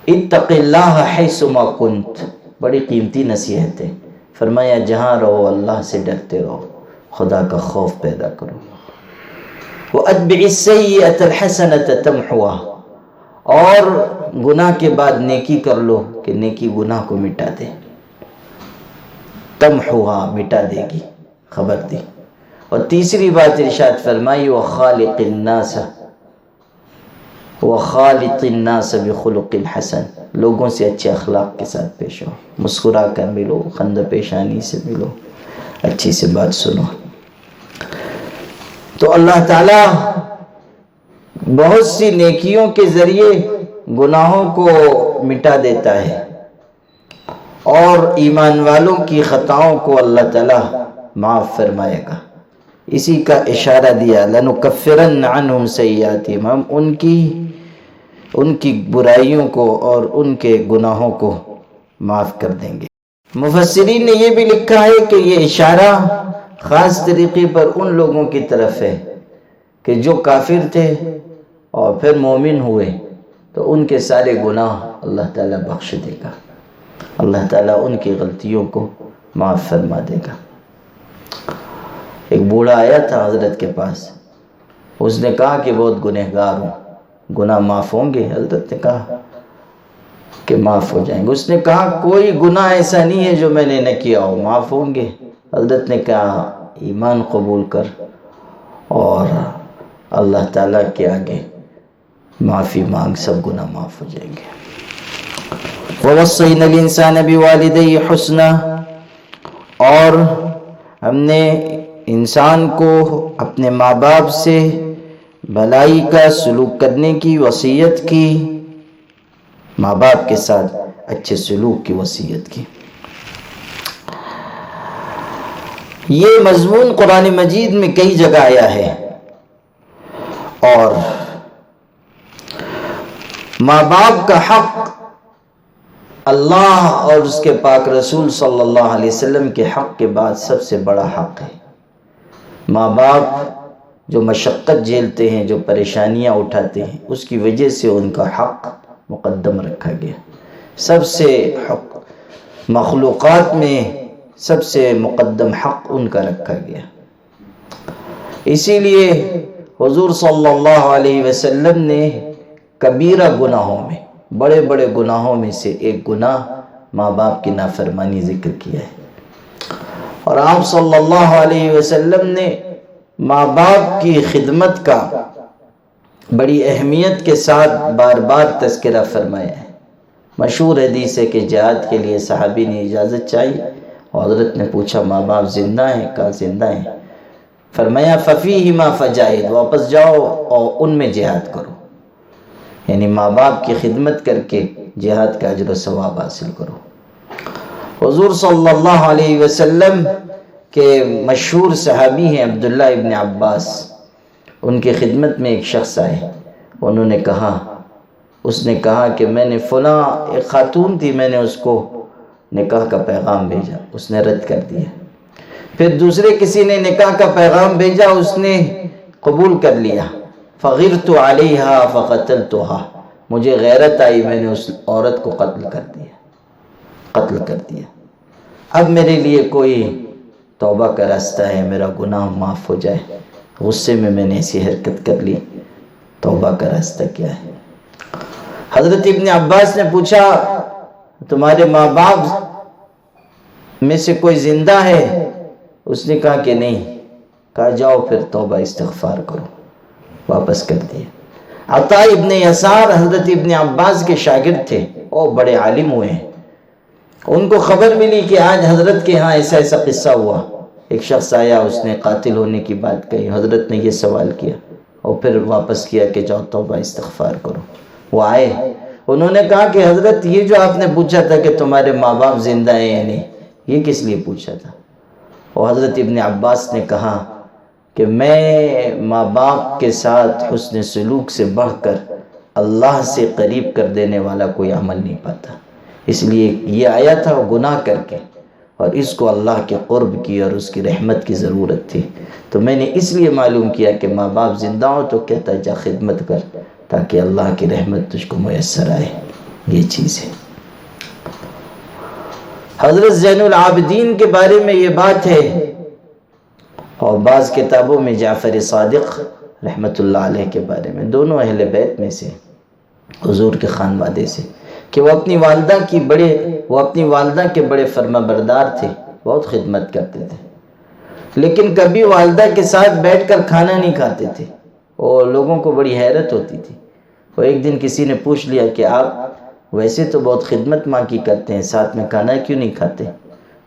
[SPEAKER 1] اتق اللہ حیثما کنت، بڑی قیمتی نصیحتیں۔ فرمایا جہاں رہو اللہ سے ڈرتے رہو، خدا کا خوف پیدا کرو۔ وَأَتْبِعِ السَّيِّئَةَ الْحَسَنَةَ تَمْحُوهَا، اور گناہ کے بعد نیکی کر لو کہ نیکی گناہ کو مٹا دے۔ تمحوها، مٹا دے گی، خبر دی۔ اور تیسری بات ارشاد فرمائی، وَخَالِقِ النَّاسَ بِخُلُقٍ حَسَنٍ، لوگوں سے اچھے اخلاق کے ساتھ پیش ہو، مسکرا کر ملو، خند پیشانی سے ملو، اچھی سے بات سنو۔ تو اللہ تعالیٰ بہت سی نیکیوں کے ذریعے گناہوں کو مٹا دیتا ہے، اور ایمان والوں کی خطاؤں کو اللہ تعالیٰ معاف فرمائے گا۔ اسی کا اشارہ دیا، لَنُكَفِّرَنَّ عَنْهُمْ سَيِّئَاتِهِمْ، ہم ان کی برائیوں کو اور ان کے گناہوں کو معاف کر دیں گے۔ مفسرین نے یہ بھی لکھا ہے کہ یہ اشارہ خاص طریقے پر ان لوگوں کی طرف ہے کہ جو کافر تھے اور پھر مومن ہوئے، تو ان کے سارے گناہ اللہ تعالیٰ بخش دے گا، اللہ تعالیٰ ان کی غلطیوں کو معاف فرما دے گا۔ ایک بوڑھا آیا تھا حضرت کے پاس، اس نے کہا کہ بہت گنہگار ہوں، گناہ معاف ہوں گے؟ حضرت نے کہا کہ معاف ہو جائیں گے۔ اس نے کہا کوئی گناہ ایسا نہیں ہے جو میں نے نہ کیا ہو، معاف ہوں گے؟ حضرت نے کہا ایمان قبول کر اور اللہ تعالیٰ کے آگے معافی مانگ، سب گناہ معاف ہو جائیں گے۔ وَوَصَّيْنَا الْإِنسَانَ بِوَالِدَيْهِ حُسْنًا، اور ہم نے انسان کو اپنے ماں باپ سے بھلائی کا سلوک کرنے کی وصیت کی، ماں باپ کے ساتھ اچھے سلوک کی وصیت کی۔ یہ مضمون قرآن مجید میں کئی جگہ آیا ہے، اور ماں باپ کا حق اللہ اور اس کے پاک رسول صلی اللہ علیہ وسلم کے حق کے بعد سب سے بڑا حق ہے۔ ماں باپ جو مشقت جھیلتے ہیں، جو پریشانیاں اٹھاتے ہیں، اس کی وجہ سے ان کا حق مقدم رکھا گیا۔ سب سے حق مخلوقات میں سب سے مقدم حق ان کا رکھا گیا۔ اسی لیے حضور صلی اللہ علیہ وسلم نے کبیرہ گناہوں میں، بڑے بڑے گناہوں میں سے ایک گناہ ماں باپ کی نافرمانی ذکر کیا ہے، اور آپ صلی اللہ علیہ وسلم نے ماں باپ کی خدمت کا بڑی اہمیت کے ساتھ بار بار تذکرہ فرمایا ہے۔ مشہور حدیث ہے کہ جہاد کے لیے صحابی نے اجازت چاہی حضرت نے پوچھا ماں باپ زندہ ہیں؟ کہا زندہ ہیں۔ فرمایا ففیہما فجاہد، واپس جاؤ اور ان میں جہاد کرو، یعنی ماں باپ کی خدمت کر کے جہاد کا اجر و ثواب حاصل کرو۔ حضور صلی اللہ علیہ وسلم کے مشہور صحابی ہیں عبداللہ ابن عباس، ان کی خدمت میں ایک شخص آئے، انہوں نے کہا، اس نے کہا کہ میں نے فلاں ایک خاتون تھی، میں نے اس کو نکاح کا پیغام بھیجا، اس نے رد کر دیا۔ پھر دوسرے کسی نے نکاح کا پیغام بھیجا، اس نے قبول کر لیا۔ فغرت علیہا فقتلتہا، مجھے غیرت آئی، میں نے اس عورت کو قتل کر دیا۔ اب میرے لیے کوئی توبہ کا راستہ ہے، میرا گناہ معاف ہو جائے، غصے میں نے ایسی حرکت کر لی، توبہ کا راستہ کیا ہے؟ حضرت ابن عباس نے پوچھا تمہارے ماں باپ میں سے کوئی زندہ ہے؟ اس نے کہا کہ نہیں۔ کہا جاؤ پھر توبہ استغفار کرو، واپس کر دیا۔ عطا ابن یسار حضرت ابن عباس کے شاگرد تھے اور بڑے عالم ہوئے ہیں، ان کو خبر ملی کہ آج حضرت کے ہاں ایسا ایسا قصہ ہوا۔ ایک شخص آیا، اس نے قاتل ہونے کی بات کہی، حضرت نے یہ سوال کیا اور پھر واپس کیا کہ جاؤ توبہ استغفار کرو۔ وہ آئے، انہوں نے کہا کہ حضرت یہ جو آپ نے پوچھا تھا کہ تمہارے ماں باپ زندہ ہیں یا نہیں، یہ کس لیے پوچھا تھا؟ اور حضرت ابن عباس نے کہا کہ میں ماں باپ کے ساتھ حسن سلوک سے بڑھ کر اللہ سے قریب کر دینے والا کوئی عمل نہیں پاتا، اس لیے یہ آیا تھا گناہ کر کے، اور اس کو اللہ کے قرب کی اور اس کی رحمت کی ضرورت تھی، تو میں نے اس لیے معلوم کیا کہ ماں باپ زندہ ہو تو کہتا جا خدمت کر تاکہ اللہ کی رحمت تجھ کو میسر آئے۔ یہ چیز ہے۔ حضرت زین العابدین کے بارے میں یہ بات ہے، اور بعض کتابوں میں جعفر صادق رحمت اللہ علیہ کے بارے میں، دونوں اہل بیت میں سے، حضور کے خانوادے سے، کہ وہ اپنی والدہ کے بڑے فرما بردار تھے، بہت خدمت کرتے تھے، لیکن کبھی والدہ کے ساتھ بیٹھ کر کھانا نہیں کھاتے تھے، اور لوگوں کو بڑی حیرت ہوتی تھی۔ وہ ایک دن کسی نے پوچھ لیا کہ آپ ویسے تو بہت خدمت ماں کی کرتے ہیں، ساتھ میں کھانا کیوں نہیں کھاتے؟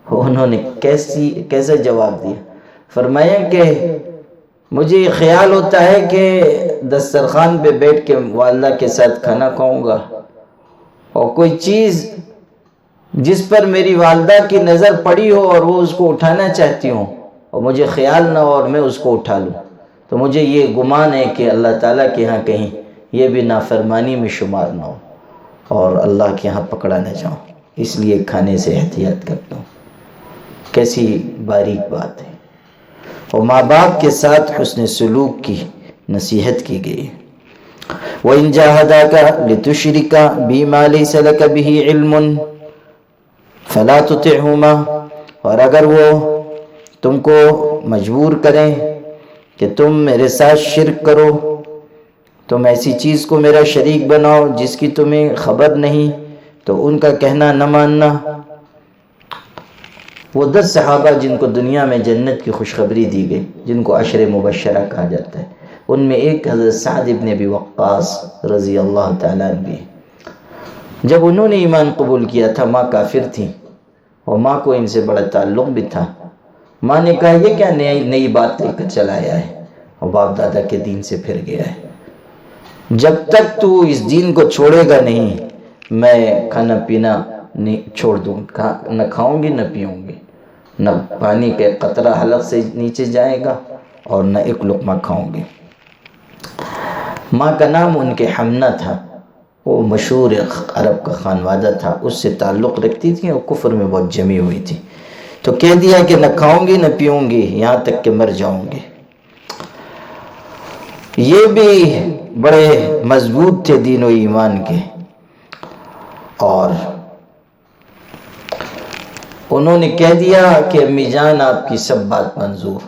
[SPEAKER 1] انہوں نے کیسا جواب دیا؟ فرمایا کہ مجھے یہ خیال ہوتا ہے کہ دسترخوان پہ بیٹھ کے والدہ کے ساتھ کھانا کھاؤں گا، اور کوئی چیز جس پر میری والدہ کی نظر پڑی ہو اور وہ اس کو اٹھانا چاہتی ہوں اور مجھے خیال نہ ہو اور میں اس کو اٹھا لوں، تو مجھے یہ گمان ہے کہ اللہ تعالیٰ کے ہاں کہیں یہ بھی نافرمانی میں شمار نہ ہو اور اللہ کے ہاں پکڑا نہ جاؤں، اس لیے کھانے سے احتیاط کرتا ہوں۔ کیسی باریک بات ہے، اور ماں باپ کے ساتھ حسن سلوک کی نصیحت کی گئی۔ وَإِن جَاهَدَاكَ لِتُشْرِكَ بِي مَا لَيْسَ لَكَ بِهِ عِلْمٌ فَلَا تُطِعْهُمَا، اور اگر وہ تم کو مجبور کریں کہ تم میرے ساتھ شرک کرو، تم ایسی چیز کو میرا شریک بناؤ جس کی تمہیں خبر نہیں، تو ان کا کہنا نہ ماننا۔ وہ 10 صحابہ جن کو دنیا میں جنت کی خوشخبری دی گئی، جن کو عشر مبشرہ کہا جاتا ہے، ان میں ایک حضرت سعد ابن ابی وقاص رضی اللہ تعالیٰ عنہ بھی۔ جب انہوں نے ایمان قبول کیا تھا، ماں کافر تھی اور ماں کو ان سے بڑا تعلق بھی تھا، ماں نے کہا یہ کیا نئی بات لے کر چلا آیا ہے، اور باپ دادا کے دین سے پھر گیا ہے، جب تک تو اس دین کو چھوڑے گا نہیں، میں کھانا پینا نہیں چھوڑ دوں، نہ کھاؤں گی نہ پیوں گی، نہ پانی کے قطرہ حلق سے نیچے جائے گا اور نہ ایک لقمہ کھاؤں گی۔ ماں کا نام ان کے حمنہ تھا، وہ مشہور عرب کا خانوادہ تھا، اس سے تعلق رکھتی تھی اور کفر میں بہت جمی ہوئی تھی، تو کہہ دیا کہ نہ کھاؤں گی نہ پیوں گی یہاں تک کہ مر جاؤں گی۔ یہ بھی بڑے مضبوط تھے دین و ایمان کے، اور انہوں نے کہہ دیا کہ امی جان آپ کی سب بات منظور،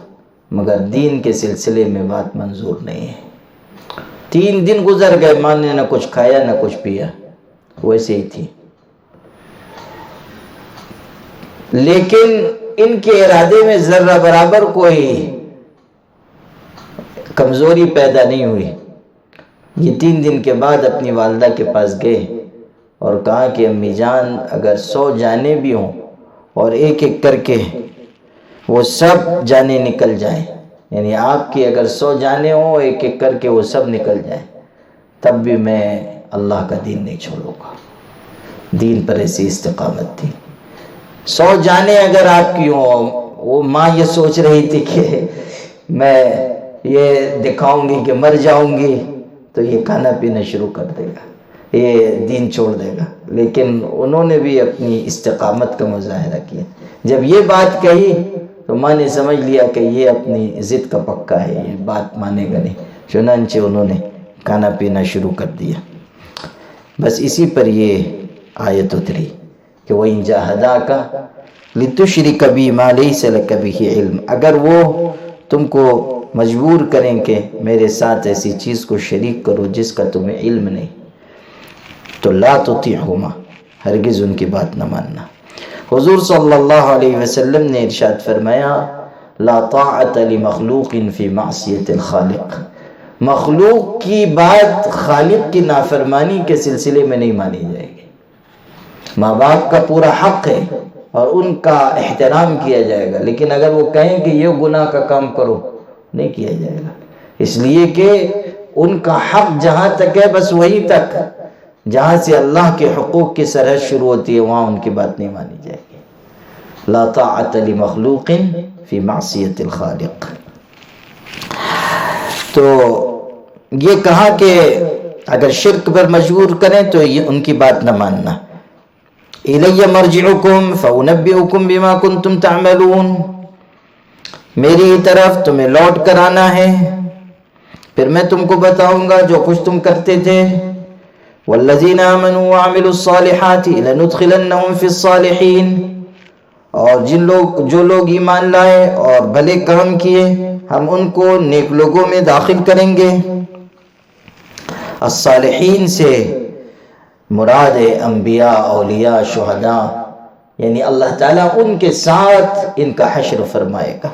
[SPEAKER 1] مگر دین کے سلسلے میں بات منظور نہیں ہے۔ 3 دن گزر گئے، ماں نے نہ کچھ کھایا نہ کچھ پیا، ویسے ہی تھی، لیکن ان کے ارادے میں ذرہ برابر کوئی کمزوری پیدا نہیں ہوئی۔ یہ 3 دن کے بعد اپنی والدہ کے پاس گئے اور کہا کہ امی جان اگر 100 جانیں بھی ہوں اور ایک ایک کر کے وہ سب جانیں نکل جائیں، یعنی آپ کی اگر 100 جانیں ہوں ایک ایک کر کے وہ سب نکل جائیں، تب بھی میں اللہ کا دین نہیں چھوڑوں گا۔ دین پر ایسی استقامت تھی۔ 100 جانیں اگر آپ کی ہوں، وہ ماں یہ سوچ رہی تھی کہ میں یہ دکھاؤں گی کہ مر جاؤں گی تو یہ کھانا پینا شروع کر دے گا، یہ دین چھوڑ دے گا، لیکن انہوں نے بھی اپنی استقامت کا مظاہرہ کیا۔ جب یہ بات کہی تو ماں نے سمجھ لیا کہ یہ اپنی ضد کا پکا ہے، یہ بات مانے گا نہیں، چنانچہ انہوں نے کھانا پینا شروع کر دیا۔ بس اسی پر یہ آیت اتری کہ وَإِن جَاهَدَاكَ لِتُشْرِكَ بِي مَا لَيْسَ لَكَ بِهِ عِلْمٌ، اگر وہ تم کو مجبور کریں کہ میرے ساتھ ایسی چیز کو شریک کرو جس کا تمہیں علم نہیں، تو لا تطیعهما، ہرگز ان کی بات نہ ماننا۔ حضور صلی اللہ علیہ وسلم نے ارشاد فرمایا لا طاعت لمخلوق فی معصیت الخالق، مخلوق کی بات خالق کی نافرمانی کے سلسلے میں نہیں مانی جائے گی۔ ماں باپ کا پورا حق ہے اور ان کا احترام کیا جائے گا، لیکن اگر وہ کہیں کہ یہ گناہ کا کام کرو نہیں کیا جائے گا، اس لیے کہ ان کا حق جہاں تک ہے بس وہی تک، جہاں سے اللہ کے حقوق کی سرحد شروع ہوتی ہے وہاں ان کی بات نہیں مانی جائے گی۔ لا طاعت لمخلوق فی معصیت الخالق۔ تو یہ کہا کہ اگر شرک پر مجبور کریں تو یہ ان کی بات نہ ماننا۔ الی مرجعکم فانبئکم بما کنتم تعملون، میری ہی طرف تمہیں لوٹ کر آنا ہے، پھر میں تم کو بتاؤں گا جو کچھ تم کرتے تھے۔ والذین آمنوا وعملوا الصالحات لندخلنہم فی الصالحین، اور جو لوگ ایمان لائے اور بھلے کام کیے ہم ان کو نیک لوگوں میں داخل کریں گے۔ الصالحین سے مراد انبیاء، اولیاء، شہداء، یعنی اللہ تعالیٰ ان کے ساتھ ان کا حشر فرمائے گا۔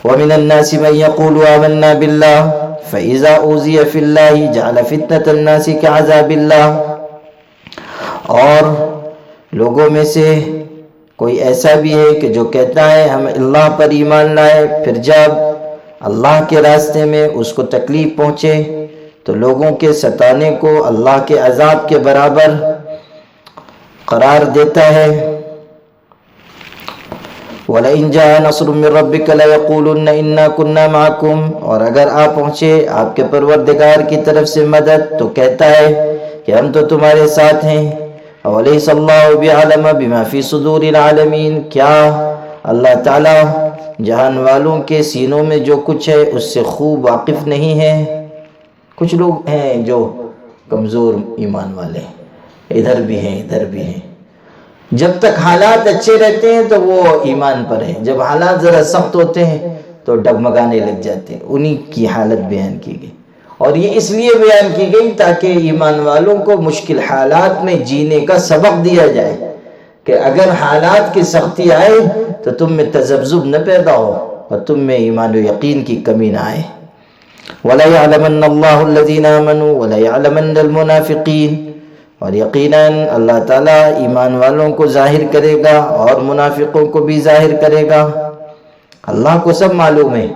[SPEAKER 1] وَمِنَ النَّاسِ مَن يَقُولُ آمَنَّا بِاللَّهِ فَإِذَا أُوذِيَ فِي اللَّهِ جَعَلَ فِتْنَةَ النَّاسِ كَعَذَابِ اللَّهِ، اور لوگوں میں سے کوئی ایسا بھی ہے کہ جو کہتا ہے ہم اللہ پر ایمان لائے، پھر جب اللہ کے راستے میں اس کو تکلیف پہنچے تو لوگوں کے ستانے کو اللہ کے عذاب کے برابر قرار دیتا ہے۔ وَلَئِن جَاءَ نَصْرٌ مِّن رَّبِّكَ لَيَقُولُنَّ إِنَّا كُنَّا مَعَكُمْ، اور اگر آ پہنچے آپ کے پروردگار کی طرف سے مدد تو کہتا ہے کہ ہم تو تمہارے ساتھ ہیں۔ وَلَيْسَ اللَّهُ بِعَلَمَ بِمَا فِي صُدُورِ الْعَالَمِينَ، کیا اللہ تعالیٰ جہان والوں کے سینوں میں جو کچھ ہے اس سے خوب واقف نہیں ہے؟ کچھ لوگ ہیں جو کمزور ایمان والے ہیں، ادھر بھی ہیں ادھر بھی ہیں، جب تک حالات اچھے رہتے ہیں تو وہ ایمان پر ہیں، جب حالات ذرا سخت ہوتے ہیں تو ڈگمگانے لگ جاتے ہیں۔ انہی کی حالت بیان کی گئی، اور یہ اس لیے بیان کی گئی تاکہ ایمان والوں کو مشکل حالات میں جینے کا سبق دیا جائے کہ اگر حالات کی سختی آئے تو تم میں تذبذب نہ پیدا ہو اور تم میں ایمان و یقین کی کمی نہ آئے۔ وَلَيَعْلَمَنَّ اللَّهُ الَّذِينَ آمَنُوا وَلَيَعْلَمَنَّ الْمُنَافِقِينَ، اور یقیناً اللہ تعالیٰ ایمان والوں کو ظاہر کرے گا اور منافقوں کو بھی ظاہر کرے گا۔ اللہ کو سب معلوم ہے،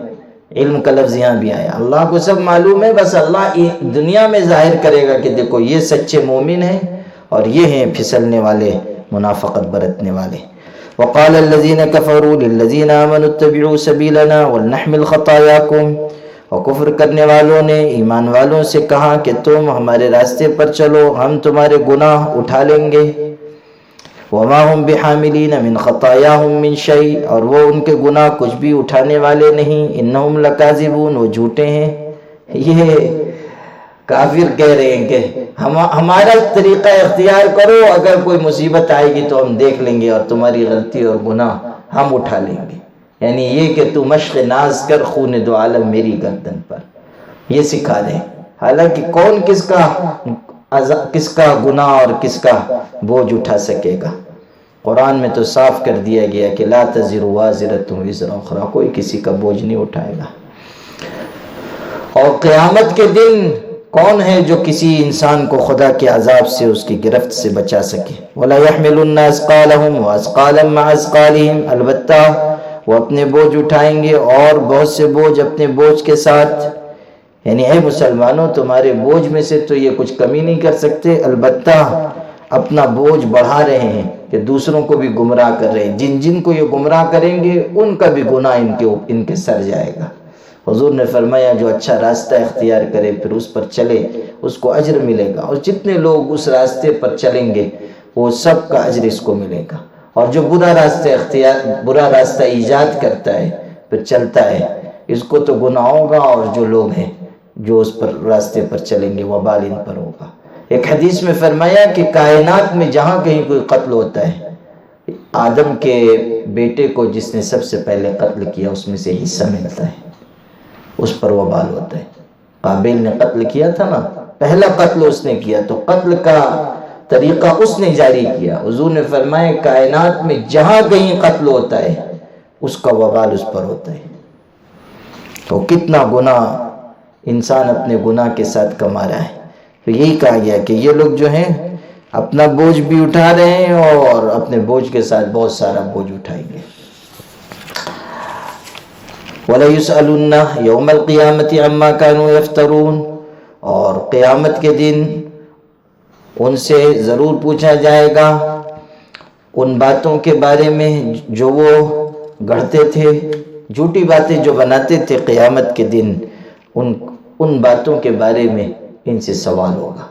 [SPEAKER 1] علم کا لفظ یہاں بھی آیا، اللہ کو سب معلوم ہے، بس اللہ دنیا میں ظاہر کرے گا کہ دیکھو یہ سچے مومن ہیں اور یہ ہیں پھسلنے والے، منافقت برتنے والے۔ وَقَالَ الَّذِينَ كَفَرُوا لِلَّذِينَ آمَنُوا اتَّبِعُوا سَبِيلَنَا وَلْنَحْمِلْ خَطَايَاكُمْ، اور کفر کرنے والوں نے ایمان والوں سے کہا کہ تم ہمارے راستے پر چلو، ہم تمہارے گناہ اٹھا لیں گے۔ وَمَا هُمْ بِحَامِلِينَ مِنْ خَطَايَاهُمْ مِنْ شَيْءٍ، اور وہ ان کے گناہ کچھ بھی اٹھانے والے نہیں۔ إِنَّهُمْ لَكَاذِبُونَ، وہ جھوٹے ہیں۔ یہ کافر کہہ رہے ہیں کہ ہمارا طریقہ اختیار کرو، اگر کوئی مصیبت آئے گی تو ہم دیکھ لیں گے اور تمہاری غلطی اور گناہ ہم اٹھا لیں گے، یعنی یہ کہ تو مشق ناز کر خون دو عالم میری گردن پر، یہ سکھا دیں۔ حالانکہ کون کس کا گناہ اور کس کا بوجھ اٹھا سکے گا؟ قرآن میں تو صاف کر دیا گیا کہ لا تزر وازرۃ وزر اخری، کوئی کسی کا بوجھ نہیں اٹھائے گا۔ اور قیامت کے دن کون ہے جو کسی انسان کو خدا کے عذاب سے اس کی گرفت سے بچا سکے؟ وَلَا يَحْمِلُنَّ أَثْقَالَهُمْ وَأَثْقَالًا مَعَ أَثْقَالِهِمْ، البتہ وہ اپنے بوجھ اٹھائیں گے اور بہت سے بوجھ اپنے بوجھ کے ساتھ. یعنی اے مسلمانوں، تمہارے بوجھ میں سے تو یہ کچھ کمی نہیں کر سکتے، البتہ اپنا بوجھ بڑھا رہے ہیں کہ دوسروں کو بھی گمراہ کر رہے ہیں. جن کو یہ گمراہ کریں گے ان کا بھی گناہ ان کے سر جائے گا. حضور نے فرمایا جو اچھا راستہ اختیار کرے پھر اس پر چلے اس کو اجر ملے گا، اور جتنے لوگ اس راستے پر چلیں گے وہ سب کا اجر اس کو ملے گا. اور جو برا راستہ ایجاد کرتا ہے پھر چلتا ہے، اس کو تو گناہ ہوگا، اور جو لوگ ہیں جو اس پر راستے پر چلیں گے وبال ان پر ہوگا. ایک حدیث میں فرمایا کہ کائنات میں جہاں کہیں کوئی قتل ہوتا ہے، آدم کے بیٹے کو جس نے سب سے پہلے قتل کیا اس میں سے حصہ ملتا ہے، اس پر وبال ہوتا ہے. قابیل نے قتل کیا تھا نا، پہلا قتل اس نے کیا تو قتل کا طریقہ اس نے جاری کیا. حضور نے فرمایا کائنات میں جہاں کہیں قتل ہوتا ہے اس کا وبال اس پر ہوتا ہے. تو کتنا گناہ انسان اپنے گناہ کے ساتھ کما رہا ہے. تو یہی کہا گیا کہ یہ لوگ جو ہیں اپنا بوجھ بھی اٹھا رہے ہیں اور اپنے بوجھ کے ساتھ بہت سارا بوجھ اٹھائیں گے. وَلَا يُسْأَلُنَّ يَوْمَ الْقِيَامَةِ عَمَّا كَانُوا يَفْتَرُونَ، اور قیامت کے دن ان سے ضرور پوچھا جائے گا ان باتوں کے بارے میں جو وہ گڑھتے تھے، جھوٹی باتیں جو بناتے تھے. قیامت کے دن ان باتوں کے بارے میں ان سے سوال ہوگا،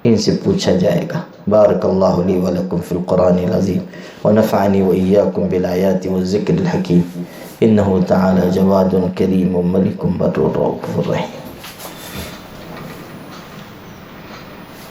[SPEAKER 1] ان سے پوچھا جائے گا. بارک اللہ لی ولکم فی القرآن العظیم ونفعنی وإیاکم بالآیات والذکر الحکیم. انہ تعالی جواد کریم ملک بر رؤوف رحیم.